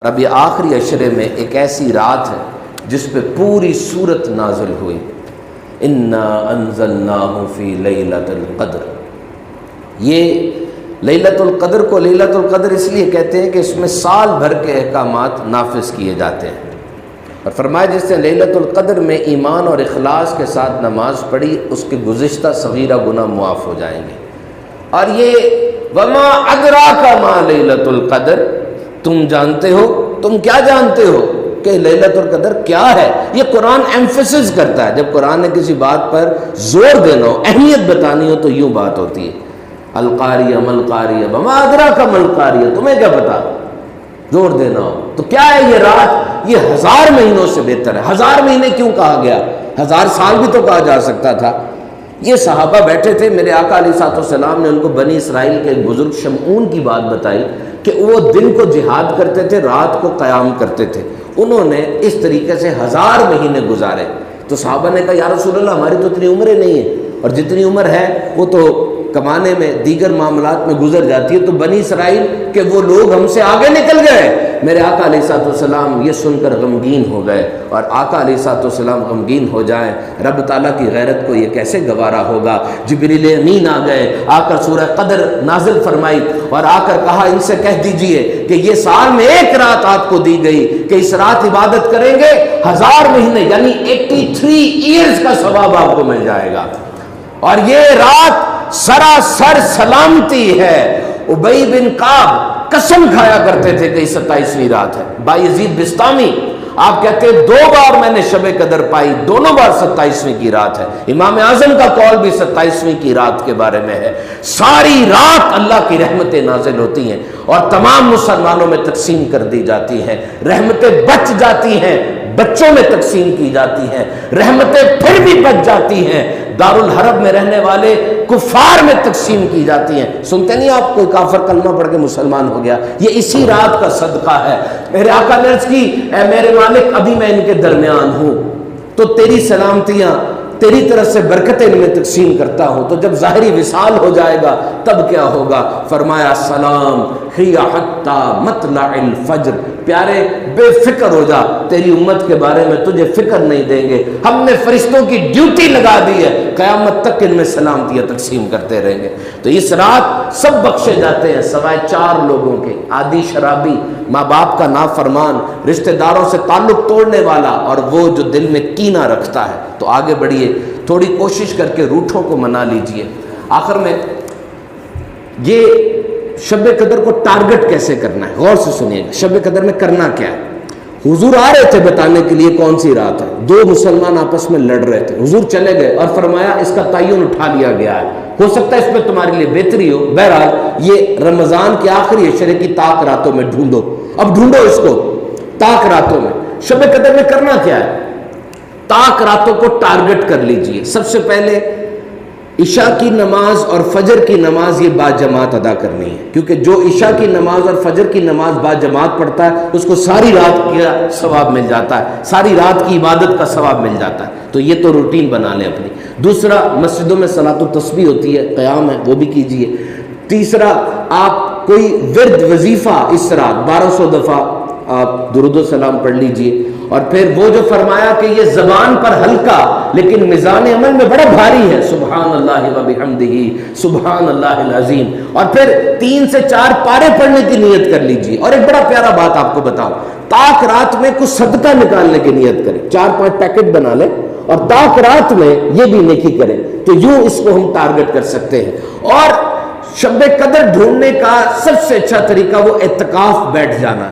اب یہ آخری عشرے میں ایک ایسی رات ہے جس پہ پوری سورت نازل ہوئی، انا انزلناہ فی لیلۃ القدر۔ یہ لیلۃ القدر کو لیلۃ القدر اس لیے کہتے ہیں کہ اس میں سال بھر کے احکامات نافذ کیے جاتے ہیں، اور فرمایا جس نے لیلۃ القدر میں ایمان اور اخلاص کے ساتھ نماز پڑھی اس کے گزشتہ صغیرہ گناہ معاف ہو جائیں گے۔ اور یہ وما ادراک ما لیلۃ القدر، تم جانتے ہو، تم کیا جانتے ہو کہ لیلۃ القدر کیا ہے؟ یہ قرآن ایمفیسس کرتا ہے۔ جب قرآن نے کسی بات پر زور دینا ہو، اہمیت بتانی ہو، تو یوں بات ہوتی ہے، القاریہ ملقاریہ وما ادراک ملقاریہ، تمہیں کیا پتا، زور دینا ہو تو کیا ہے یہ رات؟ یہ 1000 مہینوں سے بہتر ہے۔ 1000 مہینے کیوں کہا گیا؟ 1000 سال بھی تو کہا جا سکتا تھا۔ یہ صحابہ بیٹھے تھے، میرے آقا علیہ السلام نے ان کو بنی اسرائیل کے ایک بزرگ شمعون کی بات بتائی کہ وہ دن کو جہاد کرتے تھے، رات کو قیام کرتے تھے۔ انہوں نے اس طریقے سے 1000 مہینے گزارے۔ تو صحابہ نے کہا یا رسول اللہ، ہماری تو اتنی عمریں نہیں ہیں، اور جتنی عمر ہے وہ تو کمانے میں دیگر معاملات میں گزر جاتی ہے، تو بنی اسرائیل کہ وہ لوگ ہم سے آگے نکل گئے۔ میرے آقا علیہ السلام یہ سن کر غمگین ہو گئے، اور آقا علیہ السلام غمگین ہو جائیں، رب تعالیٰ کی غیرت کو یہ کیسے گوارا ہوگا؟ جبریل امین آ گئے، آ کر سورہ قدر نازل فرمائی، اور آ کر کہا ان سے کہہ دیجئے کہ یہ سال میں ایک رات آپ کو دی گئی کہ اس رات عبادت کریں گے 1000 مہینے یعنی 83 ایئرز کا ثواب آپ کو مل جائے گا۔ اور یہ رات سراسر سلامتی ہے۔ ابی بن کعب قسم کھایا کرتے تھے کہ 27ویں رات ہے۔ بایزید بسطامی آپ کہتے ہیں 2 بار میں نے شب قدر پائی، دونوں بار 27ویں کی رات ہے۔ امام اعظم کا قول بھی 27ویں کی رات کے بارے میں ہے۔ ساری رات اللہ کی رحمتیں نازل ہوتی ہیں اور تمام مسلمانوں میں تقسیم کر دی جاتی ہیں۔ رحمتیں بچ جاتی ہیں، بچوں میں تقسیم کی جاتی ہیں، رحمتیں پھر بھی بچ جاتی ہیں، دارالحرب میں رہنے والے کفار میں تقسیم کی جاتی ہیں۔ سنتے نہیں آپ کوئی کافر کلمہ پڑھ کے مسلمان ہو گیا؟ یہ اسی رات کا صدقہ ہے۔ میرے آقا نے عرض کی اے میرے مالک، ابھی میں ان کے درمیان ہوں تو تیری سلامتیاں، تیری طرف سے برکتیں ان میں تقسیم کرتا ہوں، تو جب ظاہری وصال ہو جائے گا تب کیا ہوگا؟ فرمایا سلام ہی حتی مطلع الفجر، پیارے بے فکر ہو جا، تیری امت کے بارے میں تجھے فکر نہیں دیں گے، ہم نے فرشتوں کی ڈیوٹی لگا دی ہے، قیامت تک ان میں سلامتیاں تقسیم کرتے رہیں گے۔ تو اس رات سب بخشے جاتے ہیں سوائے 4 لوگوں کے، عادی شرابی، ماں باپ کا نافرمان، رشتہ داروں سے تعلق توڑنے والا، اور وہ جو دل میں کینہ رکھتا ہے۔ تو آگے بڑھیے، تھوڑی کوشش کر کے روٹھوں کو منا لیجئے۔ آخر میں یہ شب قدر کو ٹارگٹ کیسے کرنا ہے، غور سے سنیے گا۔ شب قدر میں کرنا کیا ہے؟ حضور آ رہے تھے بتانے کے لیے کون سی رات ہے، 2 مسلمان آپس میں لڑ رہے تھے، حضور چلے گئے اور فرمایا اس کا تعین اٹھا لیا گیا ہے، ہو سکتا ہے اس میں تمہارے لیے بہتری ہو، بہرحال یہ رمضان کے آخری عشرے کی طاق راتوں میں ڈھونڈو، اب ڈھونڈو اس کو طاق راتوں میں۔ شب قدر میں کرنا کیا ہے؟ طاق راتوں کو ٹارگٹ کر لیجئے۔ سب سے پہلے عشاء کی نماز اور فجر کی نماز یہ باجماعت ادا کرنی ہے، کیونکہ جو عشاء کی نماز اور فجر کی نماز باجماعت پڑھتا ہے اس کو ساری رات کا ثواب مل جاتا ہے، ساری رات کی عبادت کا ثواب مل جاتا ہے۔ تو یہ تو روٹین بنا لیں اپنی۔ دوسرا، مسجدوں میں صلاۃ التسبیح ہوتی ہے، قیام ہے، وہ بھی کیجئے۔ تیسرا، آپ کوئی ورد وظیفہ اس رات 1200 دفعہ آپ درود و سلام پڑھ لیجئے۔ اور پھر وہ جو فرمایا کہ یہ زبان پر ہلکا لیکن میزان عمل میں بڑا بھاری ہے، سبحان اللہ و بحمدہ سبحان اللہ العظیم، اور پھر 3 سے 4 پارے پڑھنے کی نیت کر لیجئے۔ اور ایک بڑا پیارا بات آپ کو بتاؤں، طاق رات میں کچھ صدقہ نکالنے کی نیت کریں، 4-5 پیکٹ بنا لیں اور طاق رات میں یہ بھی نیکی کریں، تو یوں اس کو ہم ٹارگٹ کر سکتے ہیں۔ اور شب قدر ڈھونڈنے کا سب سے اچھا طریقہ وہ اعتکاف بیٹھ جانا۔